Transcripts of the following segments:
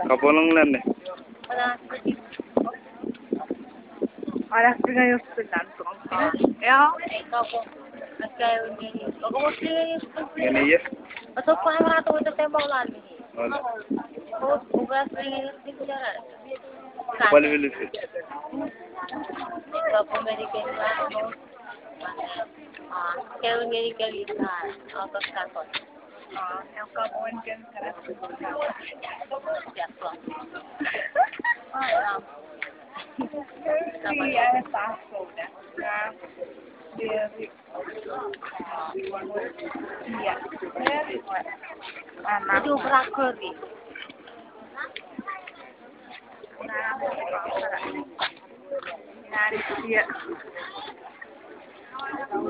Kapolong lang eh. Alas ngayon sila ya. Ini ya. Atau para atau untuk tembak lagi. Wala. Oh, bukan sering di jalan. Wala bilis eh. Kalau American lah, kalau American itu auto kantor. Yang kawan kan karena iya tahu dah. Dia iya. Itu berakhir. Nah,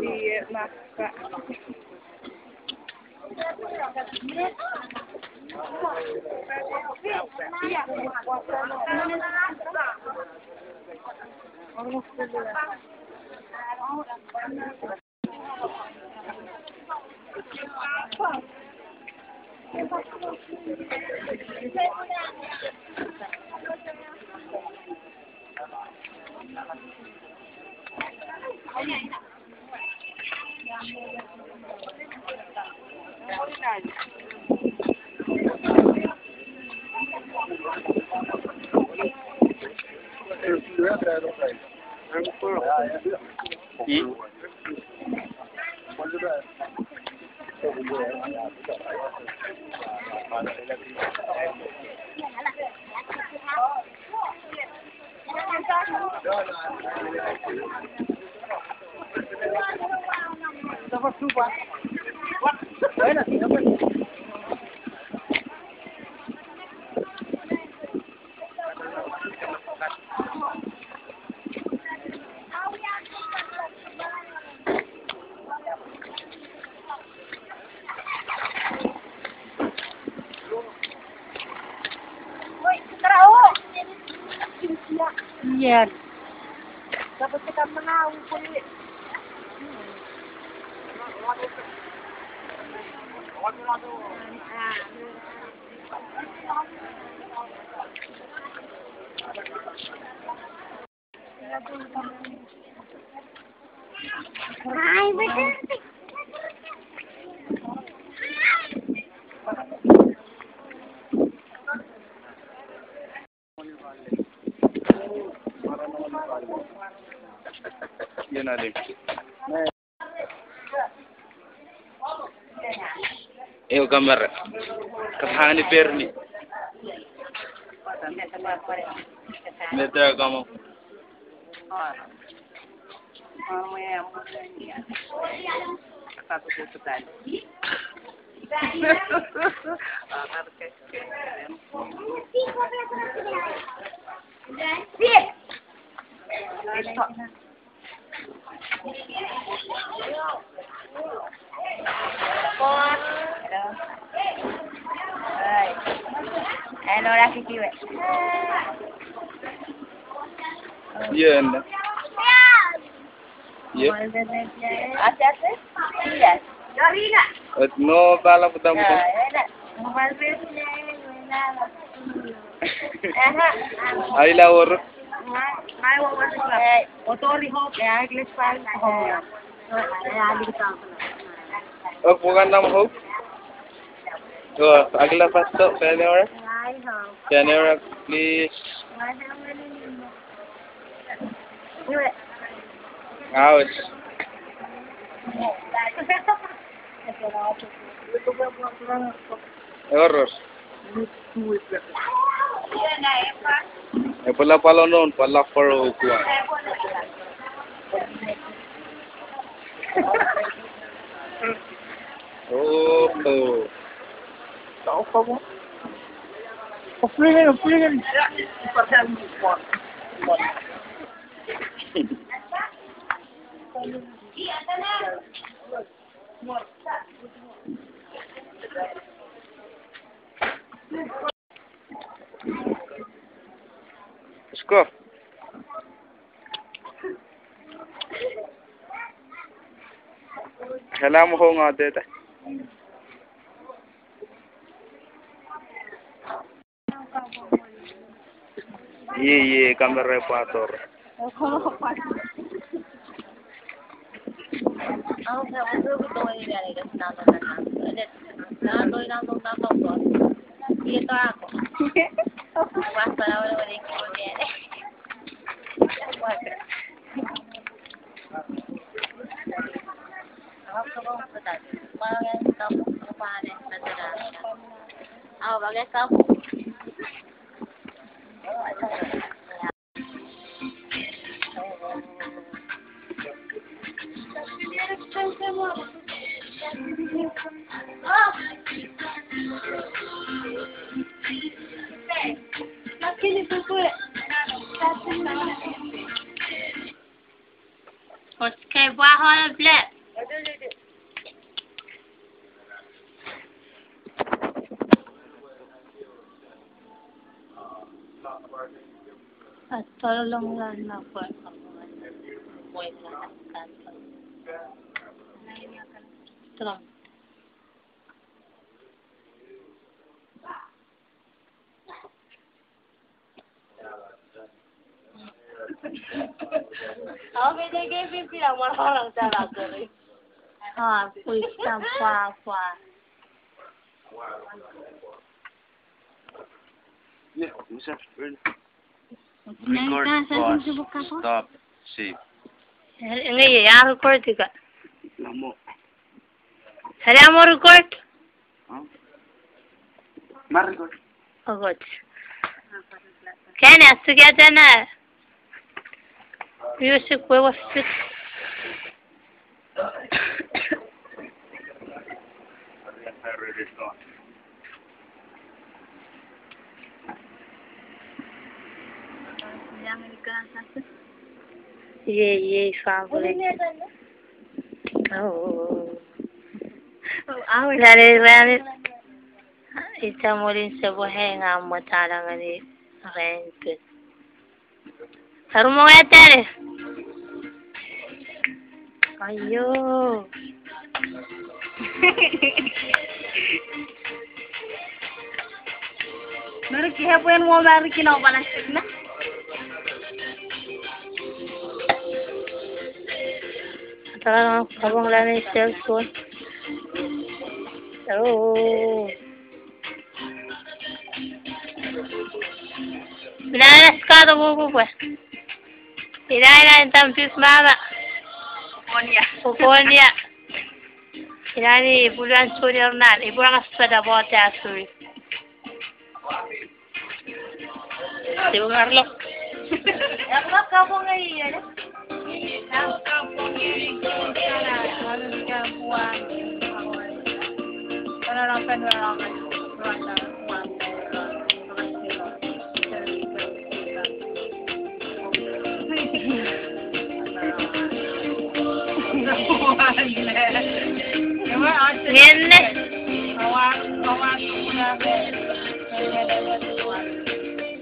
dia maka dapat lupa. Wah, enak sih dapat. Iya. Dapat kita menang pun. Hai, betul. Yan alim. Ew gambar. Kathani perni. Neta kamu. Ano lah si Kiwe? Yan. Yeah. Asyik? Iya. Dari nak? At no pala putam putam. Enak. Mobile phone-nya Ay lawor. Hai, wawan juga. Otori hop ya, English file. ya di kita. Oh bukan nama ho. Oh agla pasto camera. Hai ho. Camera please. Kiwe. Awas. Error. Pala pala noon pala paro kuha. Oh. Tahu kamu? Pupulin. Isko. Salam ho nga deta. Ye camera operator. Ako sa mga gusto ko yung gano'n kasi naman na. Ulit, nakagoy lang itong tapos ko. Dito ako. Basta na wala yung kunin. Ako sa mga patat. Parang yan tapos ko pahanin na dalaga. Ako bagay tapos. Oke, buah black. Tolong lah nak buat buat kan. Tolong. Aku dia pipi lah orang salah kiri. Kuis tanpa apa. Yeah, bisa. Record, pause, Stop. Save. Ini ya record juga. Lamo. Saya mau record. Mar record. Oh good. Kan together na. Music व्यवस्थित. Ye family. Oh. Lari. Ita mulin sa buhay nga mo talaga ni Renpit. Saru mo kaya tari? Ayo. Meron kaya po yan mo meron kinawabalastik na? Talagang habang wala na yung cellphone. Oh. Binalas ka ito po po. Inahin na yung tampis mama. Puponya. Inahin ibulan suri ornan. Ibulan ka sa bote asuri. Di ba Marlo? Ako ka po ngayon. Ako ka po ngayon. Ano ka buwan? Ano lang penwarakan? Ngene.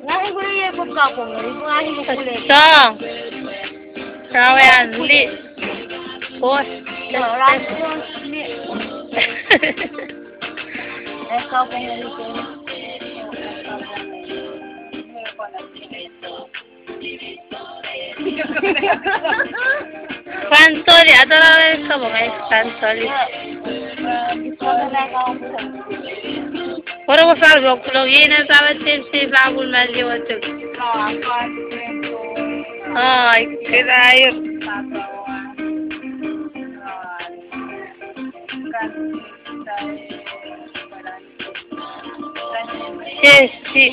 Ngahi ko rin yung pagkakong. Ngahi mo kulay. Saan? Sawayan. Li. Post. Rasyon. Li. Ikaw pa yung ito. Pantoli, adoraba eso, porque es pantoli. Por eso salgo, lo viene, ¿sabes? Si va a volver yo a tu. Ay, qué rayo. Sí.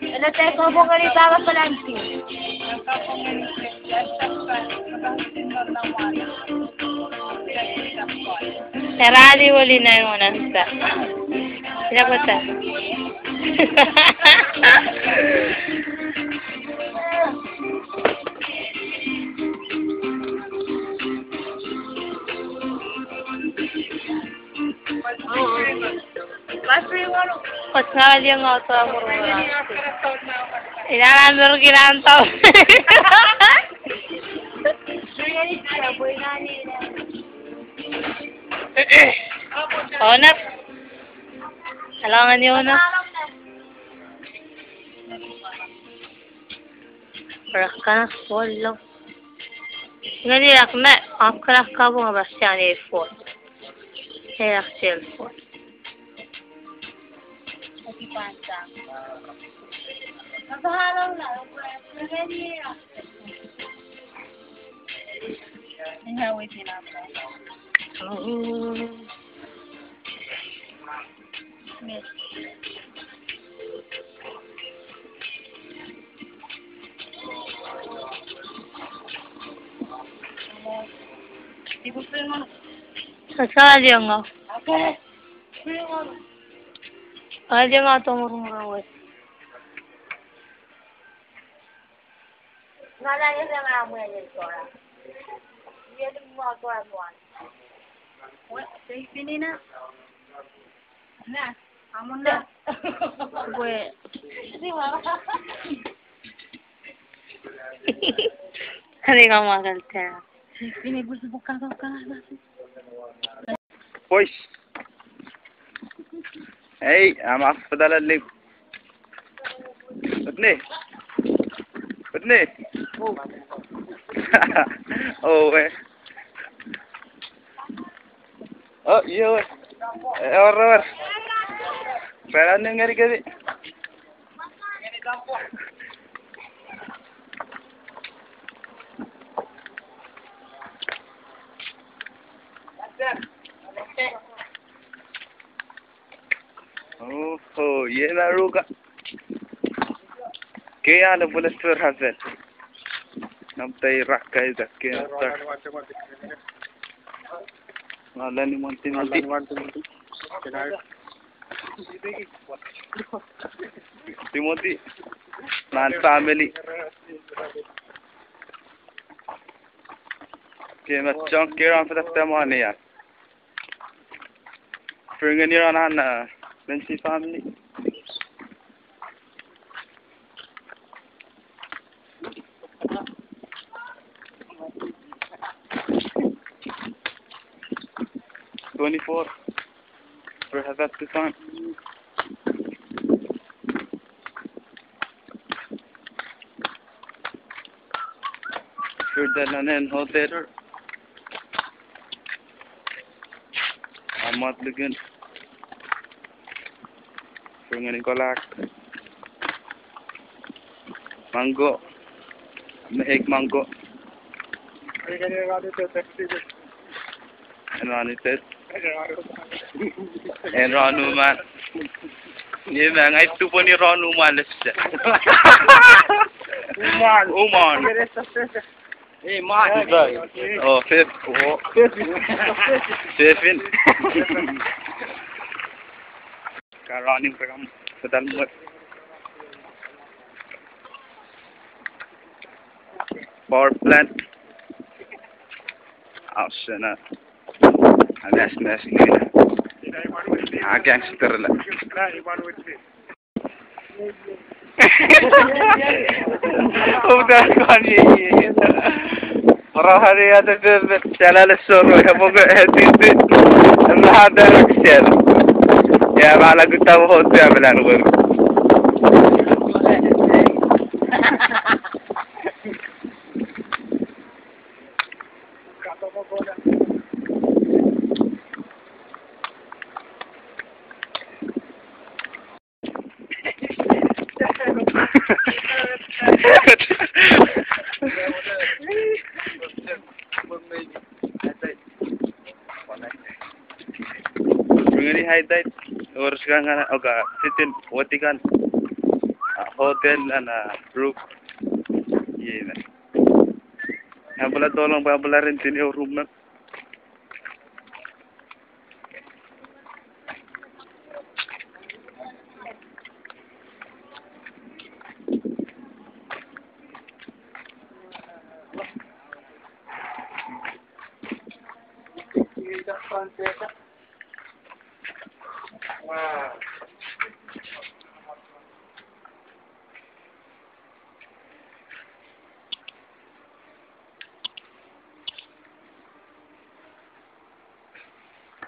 Ano tayo ko po ganito pa lang siya. Sarali wali na yung nasa. Sila po ta. Pas nga dia ngauto ang murmura. Inangan kinantaw. Onak. Alangan yun na. ركنا فولو غادي ركنا أكره كابو بس يعني فول هي أختي فول أكيد بانسا ما هذا ولا غادي هنا ويتنا Ibu film Sasa aja nggak? Oke. Film Aja nggak tahu murmur wes. Nggak ada yang sama yang jadi suara. Dia tuh mau suara tuan. Wah, saya sini nak. Nah, kamu nak. Gue. Ini mana? Hari kamu makan teh. Ini gue buka nasi. Pois. Hey, I'm off for that leave. Putni. Oh, weh. Oh, iya weh. Or. Peran yang ngari kali. Oh, ये ना रुका क्या ना पुलिस पर हाजिर अब तो ये रख के तक के वाला नहीं मानती Timothy man family के मैं चौंक के रहा हूँ फिर तब माने यार फिर गनी रहा ना Nancy family. $24. We have that to time. Should that an hotel? I'm not looking. Dengan kolak, mango, mehek mango. Enranu man. Ini mengai tu pun enranu man lesja. Uman. Eh man. Oh, Fifin. Running program sedang buat power plant ausana ada smash ni gangster lah udah kan ye orang hari ada channel show ya moga hati ada share ya malah kita mau hotel benar benar Begini highlight urus kan oga sitin watikan hotel ana roof ye na abla tolong babla rentin room na wow.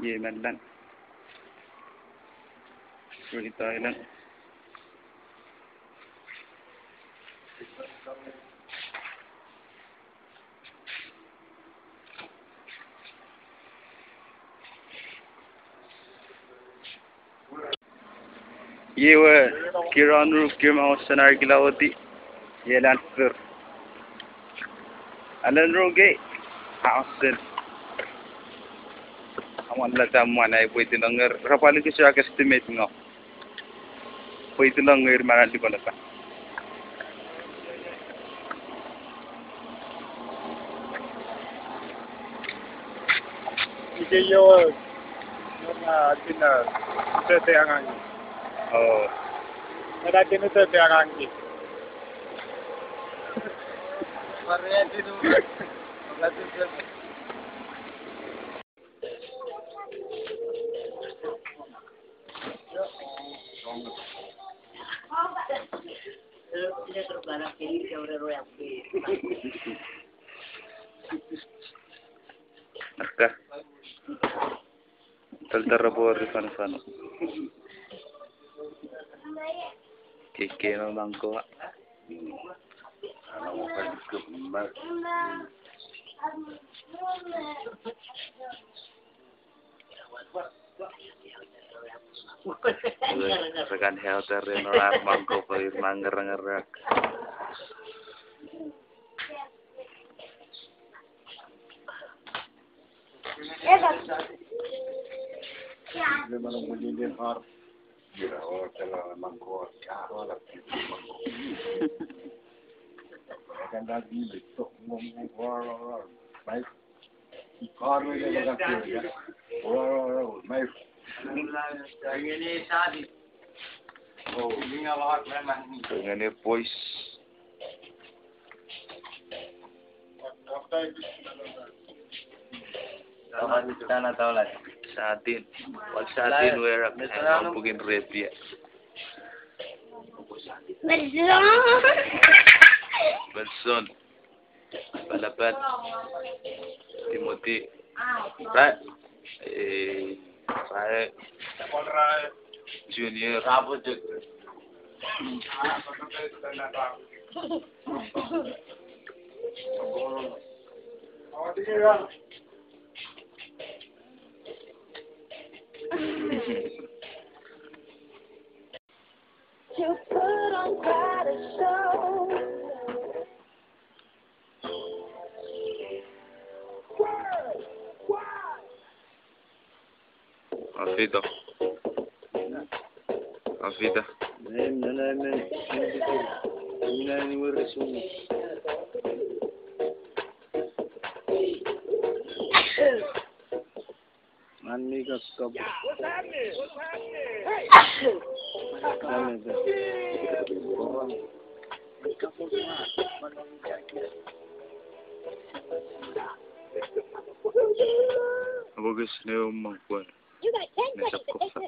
Yemen lang. Really Thailand. ये वो किरान रूप के मौसनार की लावती ये lancer Alan रोगे हाउसन awan la tamuan ay pwede lang rapali ko siya estimate nga pwede lang mana di bala ka ike yo na tina tete angangi oh ada tina tete angangi Maria dinu Narka Taltarabor fan Kike no bangko ano mo pa kumbar Rekan helter nolar bangko pa mangar-ngerak Memang menjadi har. Ya, orang telah mangkuk, orang mangkuk. Kan dah diletak orang baik. Ikar ni dah macam tu ya. Orang baik. Ini sadi. Oh, ini awak memang ni. Ini boys. Kawan kita nak tahu lah. Satin, wag satin werak na bugin repia. Belson, Balabat, Timothy, Rai, Junior, Rabut. You put on quite a show. Afida. Ini meresum. Mani kap. Bagus ni umang kuan. Nasab ko sa.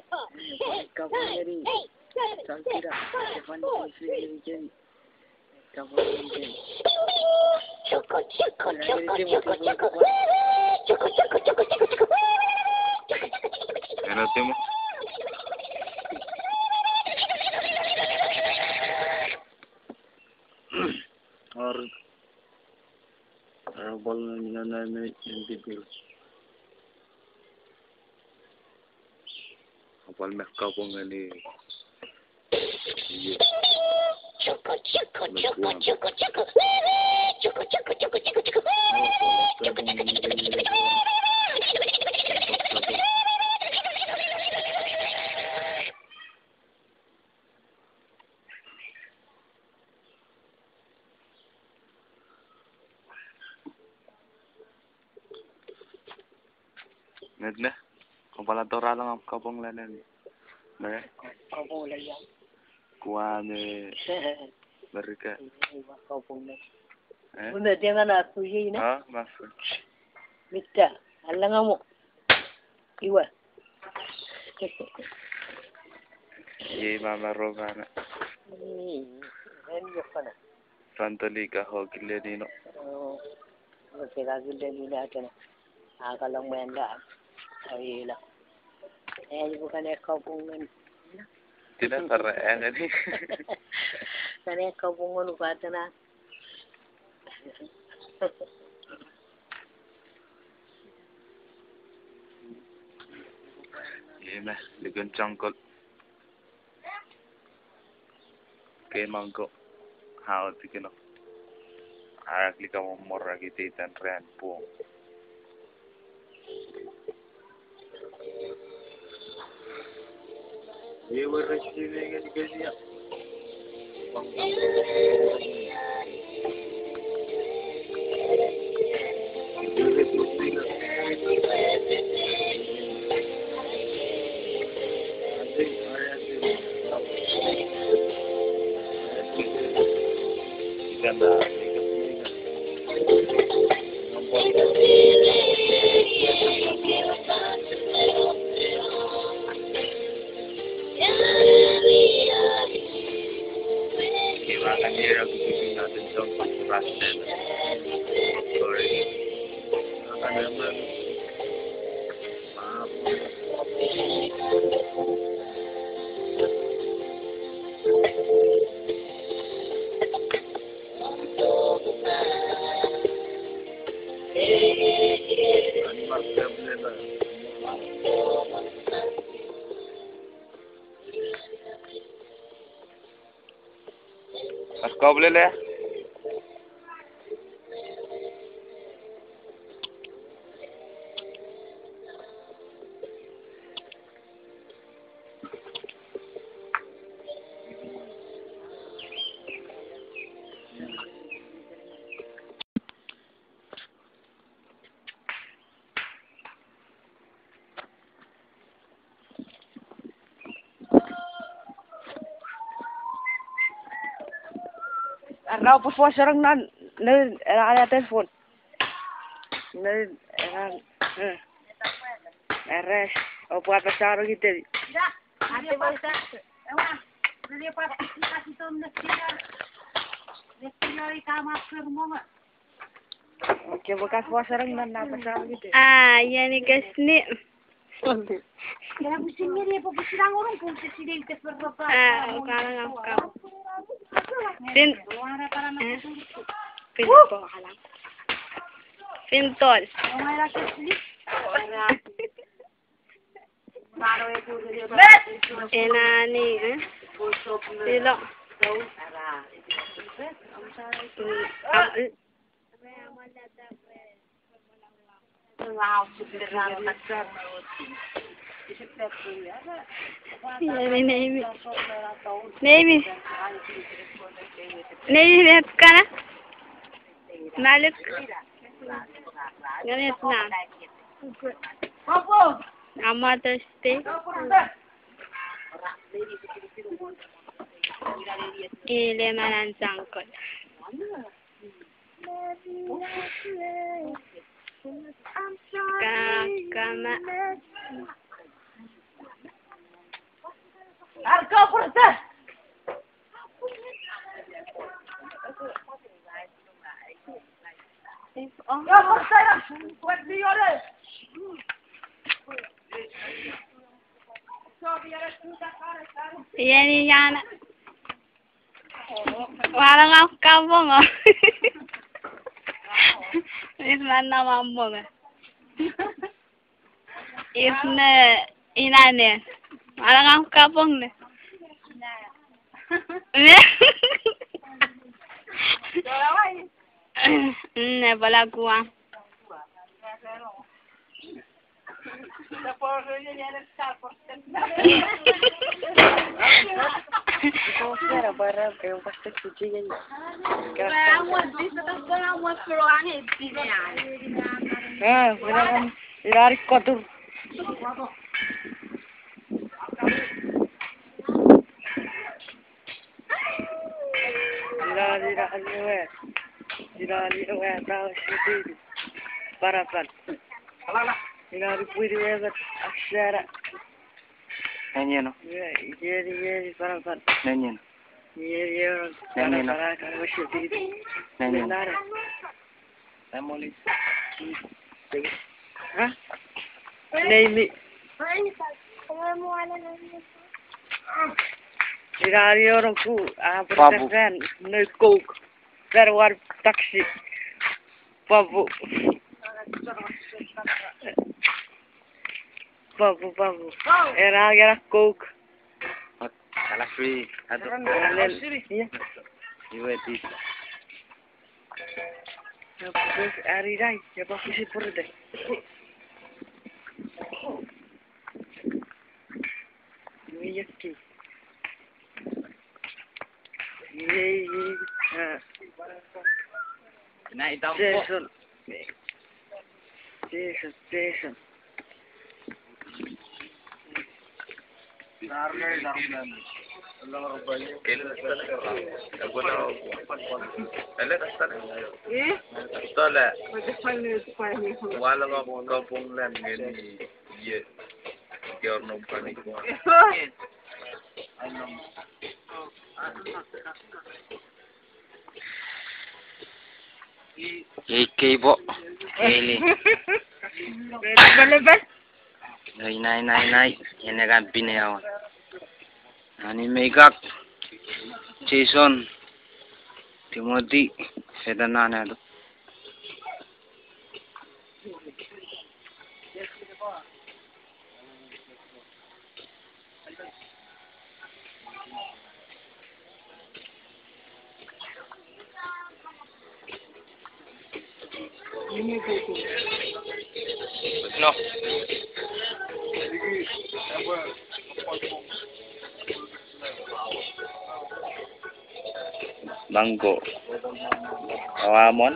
Ano timo? Or bol na hindi ko. Kapal merka po nga ni. Net kung pala tora lang ang kapong lanan. Nah, Kapong layan. kuha ni mereka. Kapong layan. Eh? Bunda dia mana tu je ni? Ah, masuk. Mita, alang mo. Iwa. Ye mama rogana. Ano pa na? Santa Liga ho Giledino. Oh. Kaya Giledino natin. Akalang mo yan daan. Ay lang. Eh, bukan kapungan. Tidak terang ini. Karena kapungan upata na. Iya mah, ligon cangkol. kay mangko haot kino arak lika mo morra kititan ren po ye warra shine ga gajiya Kailangan niya gagawin natin sa pag-process. Sorry. Baka naman. Mas kau boleh le? Arnau pas sarang nan ada telepon. Res, apa apa sarang kita? Ada bahasa. Ewan, dia pada kasih tahu nasinya. Nasinya kamar semua. Oke, bekas pas sarang nan apa sarang kita? Yani guys ni. Kaya pusingnya dia pagkisirang orang kung presidente berapa. Karang ako. Pintol. Enani, Silo. Navy lihat ka na? Malik? Ganit na. Mother's Day. Ilima ng sangkot. Kakama. Arka purta. Ya purta ya. Buat dia deh. Yan yan. Parang ako kabong oh. Isman na mambong ah. Isna inane. Parang ako kabong na. Ne bala kuwa. Ilarik kotor. Dilali tahu sendiri. Parapan. Dilali puri webat aksara. Nyanyi no? Jadi parapan. Nyanyi no? Nyanyi no? Kalau sendiri. Nyanyi no? Benar. Saya mau lihat. Hah? Nemi. Dilali orang ku bertekan nekuk. Terwar taksi. Babu. Era coke. Salah free. Aduh. Iya. Ibu itu. Terus hari rai, ya bagus sih pura deh. Ini ya ki. Ini. Nah, itu apa? Jason. Iki po. Ini. Lepas. Naik. Ini kan pineo. Ani Megak, Jason, Timothy, sedanana tu. No. Bangko. Awamon.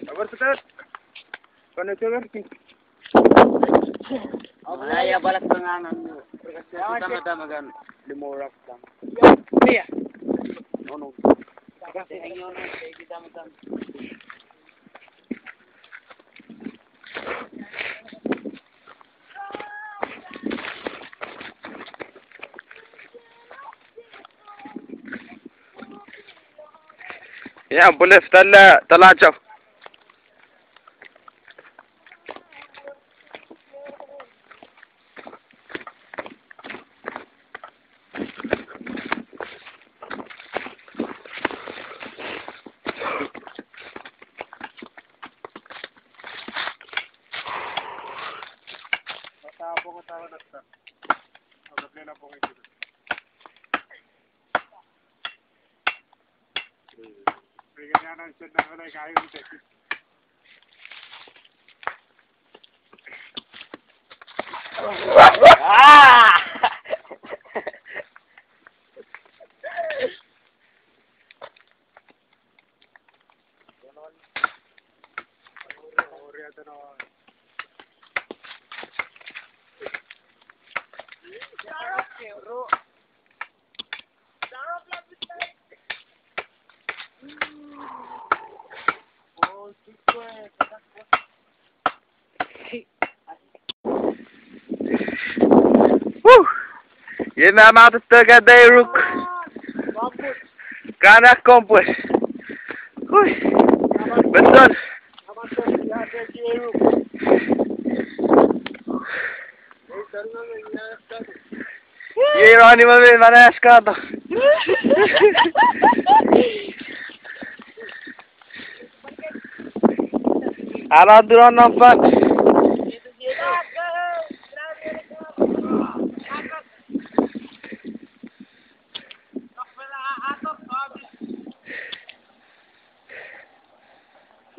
Abar sekat. Kau coba sih. Ay, balak panganan mo. Tama gan limurak lang. Iya. No. Kasi ayun na kita mo. Ya, boleh talacau. Ye na mata taga dairuk. Kana kompos. Hui. Betul. Ye Rani mami mana sekarang? Ala duran nampak.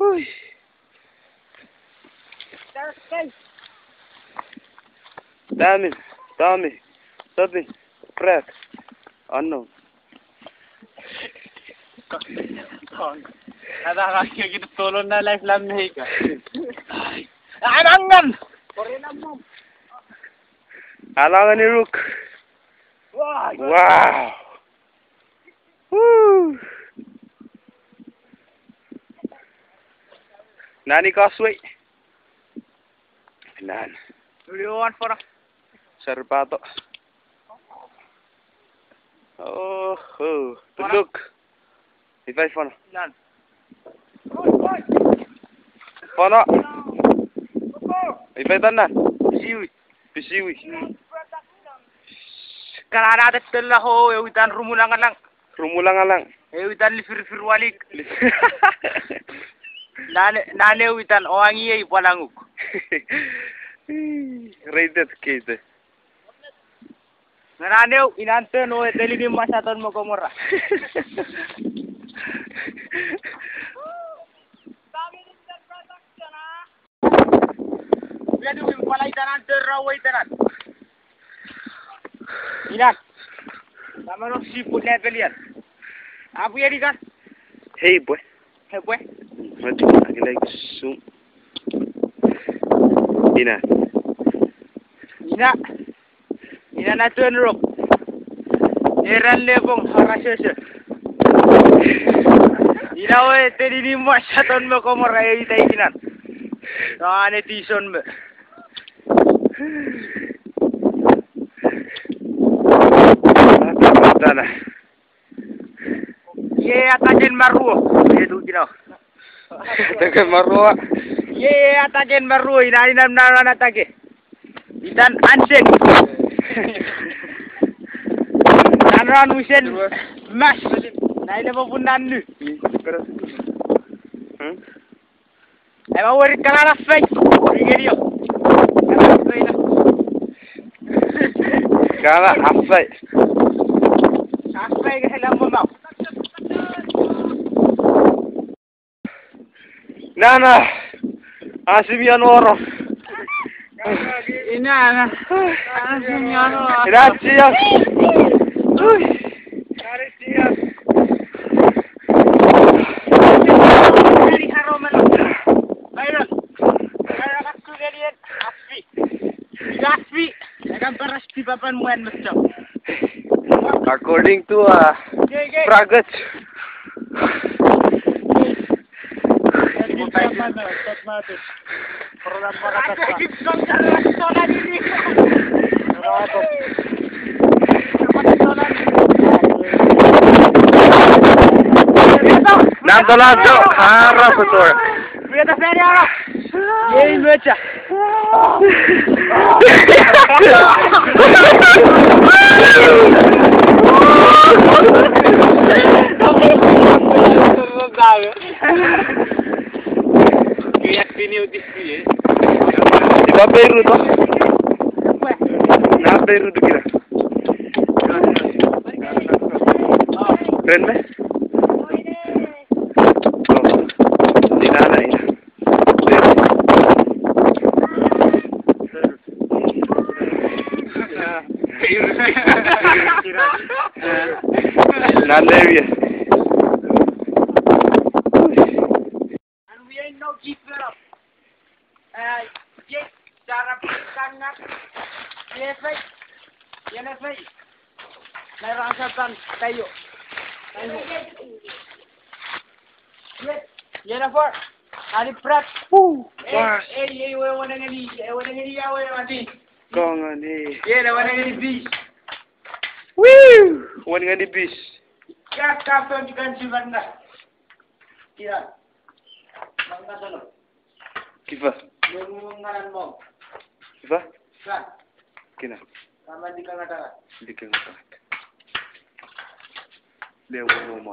Hui. Dami, something, press, unknown. Ada kaki kita tolong na life lam nahi ka. Anangan. Alangan ni Rook. Wow. Woo. Nani Causeway. Nan. Video on for Serpato. Oh, tulog. Ibay, Fono. Yan. Fono. Ibay tanan. Siwi. Pisiwi. Kalaradat tala ho, ewitan rumulangan lang. Rumulang-alang. Ewitan lifir-fir walik. Nane ewitan oangi ay palanguk. Rated kid. Nananeo, inante no, telini masaton mo komora. Biar tu palai tanan terawai tanan. Inak. Sama no siput net belian. Apa ya dikan? Hey boy. Hei boy. Mati lagi like zoom. Ina. Ina na tuan rok. Eran lebong harasese. Ina we telini masaton mo komora ay taikinan. Ane tison mo. Dana. Ye atajen maruo. Ye tu kira. Atajen maruo. Ye atajen maruo. Ina nam atake. Itan ansen. Nanran musen. Mas. Naile mo pundan nu. Emang wari kalala fake. Rigerio. Kala afai. Afai ke helam mau. Nana. Asimian oro. Ina. Asimian oro. Gracias. Uy. Gracias. Dari haroman. Bayron. Bayron aku galian. Asfi. Akan beras di papan muan macam. According to Pragat. Nantolazo, harap betul. Biar saya orang. Ye baca. Di bawah Peru tu. Nah Peru tu kira. Keren deh. Di mana ini? Nalevia. And we ain't no keep it up. Cara sangat. Yenefei. Narasakan tayo. Jennifer. Hari prat. Wana ngani yawe mati. Kau ngani. Wana ngani bis. Woo! Wana ngani bis. Kat kapten dikan sibanda. Kira. Mangga solo. Kifa. Ngaran mo. Kifa? Kan. Kina. Sama di kangata. Di kangata. Lewo mo.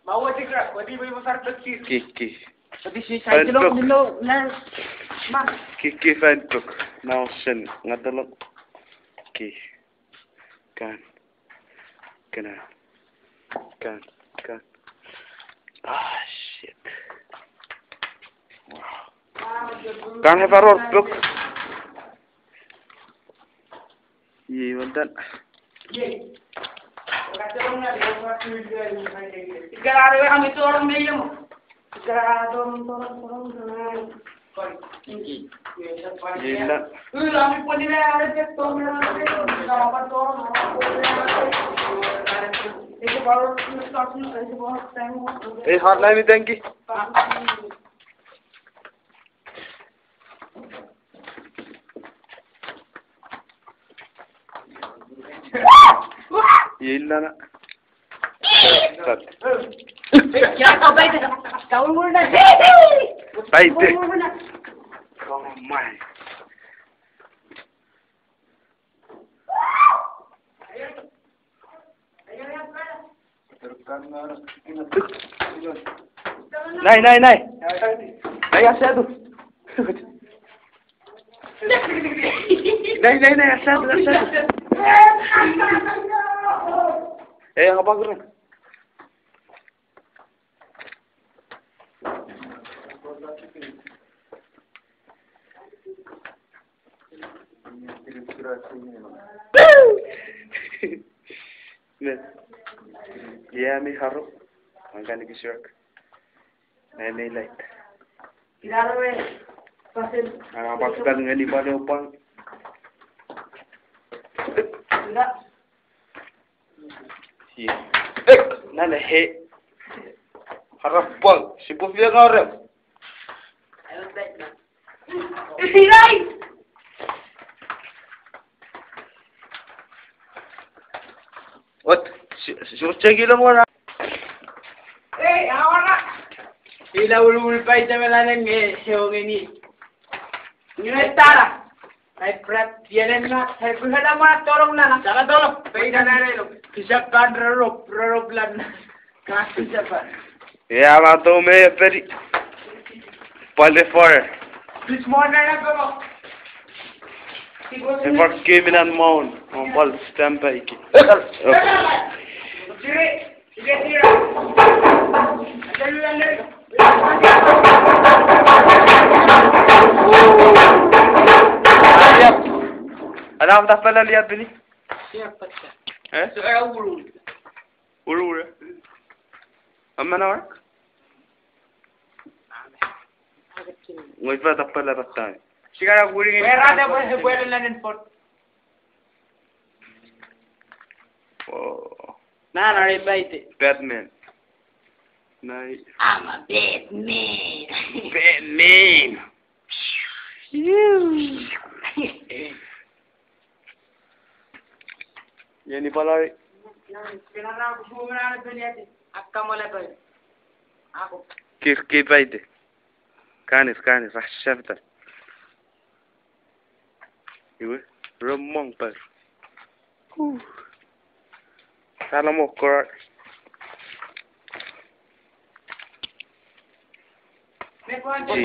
Mau tikra, wadi bai besar kecil. Kiki. Tapi si saya celok dulu na mas. Kiki fantuk. Now sen ngadalok. Ki. Kan. Kan. Ah shit. Wow. Kan have a road book. Ye wantan. Ye. Gara-gara kami itu orang Belem. Gara-gara orang. Tinggi. Gila. Kami pun ini ada jatuh. Dapat orang. Itu baru start itu baru time. Hotline ni thank you. Wah! Illa na. Ya kau baik dah. Kau mula dah. Baik deh. Oh my. Nai. Nai asado. Nai asado. Ang apa gerak? Ya, mi harap. Ang gani kisirk. May light. Kira we. Pasal. Ang pagkakal nga ni pada upang. Enggak. Iya. Nana he. Harap pang. Si Pufia nga harap. Ayo baik dah. Isirai. What? Susah gila mo na. Awak nak. Sila ulu pai tamelan ni seong ini. Ini tara. Ay prat tienen na. Ay kuhada mo torong na. Saka tolong. Pwede na rin. Kisap kan rorop lan. Kasi siapa? Ya, mato me peri. Pale for. This morning na ko. Se for keminan maun. Ang pal stampa iki. Sige. Lihat. Ada apa pala lihat bini? Siapa siya? Eh? So ay ulu. Ulu. Amma na wa? Ngoy pa tapala ratay. Sigara guring. Era de pues se puede la en pot. Oh. Na rin baite. Batman. Nice. I'm a Batman. Batman. Yan ni pala. Pinara ko bumara na niya. Akka mo la to. Ako. Kif baite. Kanis ahshafta. Iwe romong par. Salam okor. Me puedo